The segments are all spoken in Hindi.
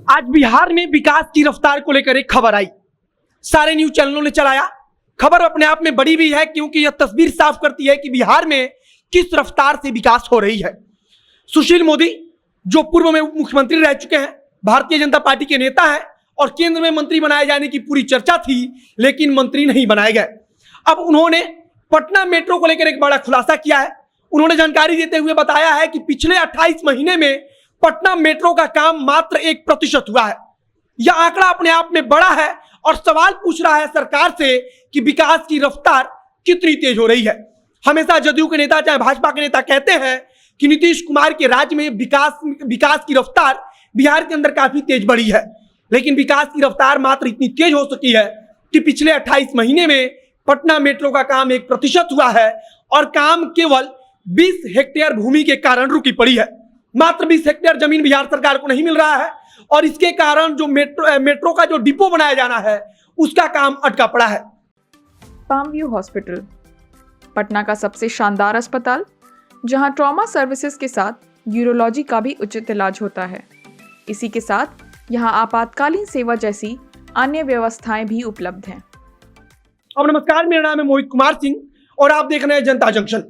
आज बिहार में विकास की रफ्तार को लेकर एक खबर आई, सारे न्यूज चैनलों ने चलाया। खबर अपने आप में बड़ी भी है क्योंकि यह तस्वीर साफ करती है कि बिहार में किस रफ्तार से विकास हो रही है। सुशील मोदी जो पूर्व में मुख्यमंत्री रह चुके हैं, भारतीय जनता पार्टी के नेता हैं और केंद्र में मंत्री बनाए जाने की पूरी चर्चा थी, लेकिन मंत्री नहीं बनाए गए। अब उन्होंने पटना मेट्रो को लेकर एक बड़ा खुलासा किया है। उन्होंने जानकारी देते हुए बताया है कि पिछले 28 महीने में पटना मेट्रो का काम मात्र 1% हुआ है। यह आंकड़ा अपने आप में बड़ा है और सवाल पूछ रहा है सरकार से कि विकास की रफ्तार कितनी तेज हो रही है। हमेशा जदयू के नेता चाहे भाजपा के नेता कहते हैं कि नीतीश कुमार के राज्य में विकास की रफ्तार बिहार के अंदर काफी तेज बढ़ी है, लेकिन विकास की रफ्तार मात्र इतनी तेज हो सकी है कि पिछले 28 महीने में पटना मेट्रो का काम 1% हुआ है और काम केवल 20 हेक्टेयर भूमि के कारण रुकी पड़ी है। मात्र 20 हेक्टेयर जमीन बिहार सरकार को नहीं मिल रहा है और इसके कारण जो मेट्रो का जो डिपो बनाया जाना है उसका काम अटका पड़ा है। पाम व्यू हॉस्पिटल पटना का सबसे शानदार अस्पताल, जहां ट्रॉमा सर्विसेज के साथ यूरोलॉजी का भी उचित इलाज होता है। इसी के साथ यहां आपातकालीन सेवा जैसी अन्य व्यवस्थाएं भी उपलब्ध हैं। अब नमस्कार, मेरा नाम है मोहित कुमार सिंह और आप देख रहे हैं जनता जंक्शन।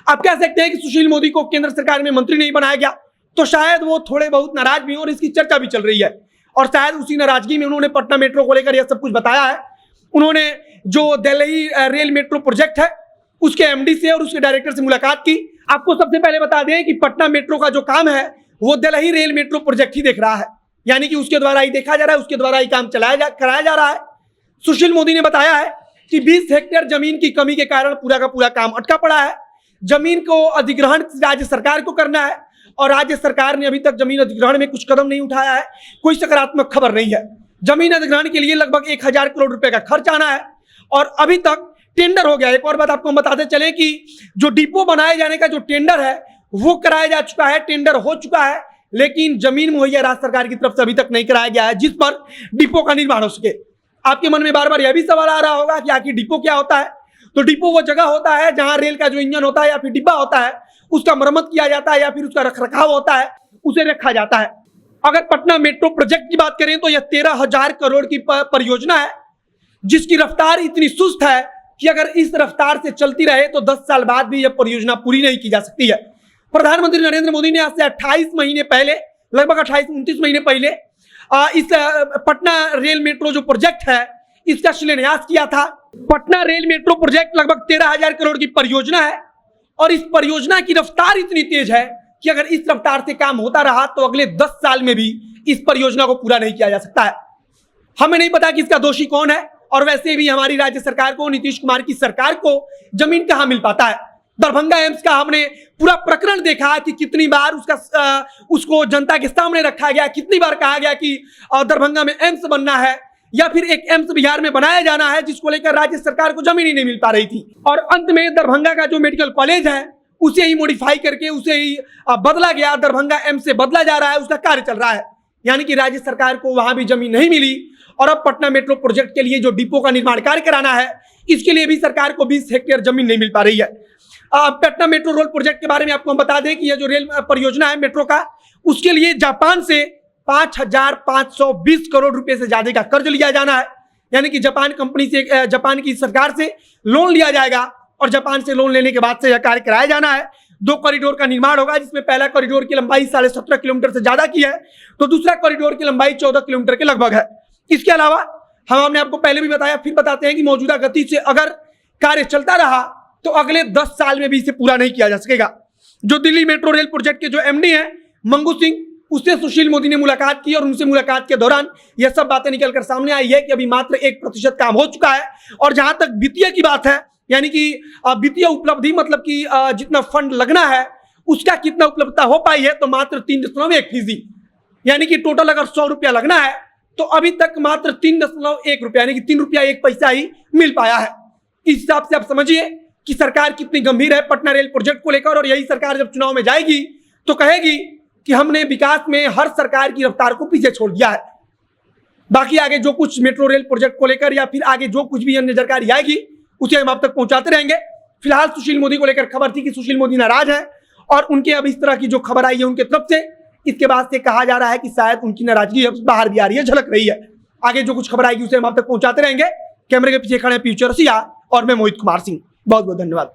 आप कह सकते हैं कि सुशील मोदी को केंद्र सरकार में मंत्री नहीं बनाया गया, तो शायद वो थोड़े बहुत नाराज भी हैं और इसकी चर्चा भी चल रही है और शायद उसी नाराजगी में उन्होंने पटना मेट्रो को लेकर यह सब कुछ बताया है। उन्होंने जो दिल्ली रेल मेट्रो प्रोजेक्ट है उसके एमडी से और उसके डायरेक्टर से मुलाकात की। आपको सबसे पहले बता दें कि पटना मेट्रो का जो काम है वो दिल्ली रेल मेट्रो प्रोजेक्ट ही देख रहा है, यानी कि उसके द्वारा ही देखा जा रहा है, उसके द्वारा ही काम कराया जा रहा है। सुशील मोदी ने बताया है कि 20 हेक्टेयर जमीन की कमी के कारण पूरा का पूरा काम अटका पड़ा है। जमीन को अधिग्रहण राज्य सरकार को करना है और राज्य सरकार ने अभी तक जमीन अधिग्रहण में कुछ कदम नहीं उठाया है। कोई सकारात्मक खबर नहीं है। जमीन अधिग्रहण के लिए लगभग 1000 करोड़ रुपए का खर्च आना है और अभी तक टेंडर हो गया। एक और बात आपको हम बताते चले कि जो डिपो बनाए जाने का जो टेंडर है वो कराया जा चुका है, टेंडर हो चुका है, लेकिन जमीन मुहैया राज्य सरकार की तरफ से अभी तक नहीं कराया गया है जिस पर डिपो का निर्माण हो सके। आपके मन में बार बार यह भी सवाल आ रहा होगा कि आखिर डिपो क्या होता है। तो डिपो वो जगह होता है जहां रेल का जो इंजन होता है या फिर डिब्बा होता है उसका मरम्मत किया जाता है या फिर उसका रखरखाव होता है, उसे रखा जाता है। अगर पटना मेट्रो प्रोजेक्ट की बात करें तो यह 13,000 करोड़ की परियोजना है जिसकी रफ्तार इतनी सुस्त है कि अगर इस रफ्तार से चलती रहे तो 10 साल बाद भी यह परियोजना पूरी नहीं की जा सकती है। प्रधानमंत्री नरेंद्र मोदी ने आज से 28 महीने पहले, लगभग 28-29 महीने पहले इस पटना रेल मेट्रो जो प्रोजेक्ट है इसका शिलान्यास किया था। पटना रेल मेट्रो प्रोजेक्ट लगभग 13,000 करोड़ की परियोजना है और इस परियोजना की रफ्तार इतनी तेज है कि अगर इस रफ्तार से काम होता रहा तो अगले 10 साल में भी इस परियोजना को पूरा नहीं किया जा सकता है। हमें नहीं पता कि इसका दोषी कौन है और वैसे भी हमारी राज्य सरकार को, नीतीश कुमार की सरकार को जमीन कहां मिल पाता है। दरभंगा एम्स का हमने पूरा प्रकरण देखा कि कितनी बार उसको जनता के सामने रखा गया, कितनी बार कहा गया कि दरभंगा में एम्स बनना है या फिर एक एम्स बिहार में बनाया जाना है, जिसको लेकर राज्य सरकार को जमीन ही नहीं मिल पा रही थी। और अंत में दरभंगा का जो मेडिकल कॉलेज है उसे ही मॉडिफाई करके उसे ही बदला गया, दरभंगा एम्स से बदला जा रहा है, उसका कार्य चल रहा है। यानी कि राज्य सरकार को वहां भी जमीन नहीं मिली और अब पटना मेट्रो प्रोजेक्ट के लिए जो डिपो का निर्माण कार्य कराना है इसके लिए भी सरकार को 20 हेक्टेयर जमीन नहीं मिल पा रही है। पटना मेट्रो रेल प्रोजेक्ट के बारे में आपको हम बता दें कि यह जो रेल परियोजना है मेट्रो का, उसके लिए जापान से 5,520 करोड़ रुपए से ज्यादा का कर्ज लिया जाना है। यानी कि जापान की सरकार से लोन लिया जाएगा और जापान से लोन लेने के बाद से यह कार्य कराया जाना है। 2 कॉरिडोर का निर्माण होगा जिसमें पहला कॉरिडोर की लंबाई 17.5 किलोमीटर से ज्यादा की है तो दूसरा कॉरिडोर की लंबाई 14 किलोमीटर के लगभग है। इसके अलावा हमने आपको पहले भी बताया, फिर बताते हैं कि मौजूदा गति से अगर कार्य चलता रहा तो अगले 10 साल में भी इसे पूरा नहीं किया जा सकेगा। जो दिल्ली मेट्रो रेल प्रोजेक्ट के जो एमडी हैं मंगू सिंह, उससे सुशील मोदी ने मुलाकात की और उनसे मुलाकात के दौरान यह सब बातें निकलकर सामने आई है कि अभी मात्र 1% काम हो चुका है और जहां तक वित्तीय की बात है, यानी कि वित्तीय उपलब्धि मतलब कि जितना फंड लगना है उसका कितना उपलब्धता हो पाई है तो मात्र 3.1%। यानी कि टोटल अगर 100 रुपया लगना है तो अभी तक मात्र 3.1 रुपया यानी कि 3 रुपया 1 पैसा ही मिल पाया है। इस हिसाब से आप समझिए कि सरकार कितनी गंभीर है पटना रेल प्रोजेक्ट को लेकर और यही सरकार जब चुनाव में जाएगी तो कहेगी कि हमने विकास में हर सरकार की रफ्तार को पीछे छोड़ दिया है। बाकी आगे जो कुछ मेट्रो रेल प्रोजेक्ट को लेकर या फिर आगे जो कुछ भी अन्य जानकारी आएगी उसे हम आप तक पहुंचाते रहेंगे। फिलहाल सुशील मोदी को लेकर खबर थी कि सुशील मोदी नाराज है और उनके अब इस तरह की जो खबर आई है उनके तरफ से इसके बाद से कहा जा रहा है कि शायद उनकी नाराजगी अब बाहर भी आ रही है, झलक रही है। आगे जो कुछ खबर आएगी उसे हम आप तक पहुंचाते रहेंगे। कैमरे के पीछे खड़े हैं फ्यूचर सिया और मैं मोहित कुमार सिंह। बहुत बहुत धन्यवाद।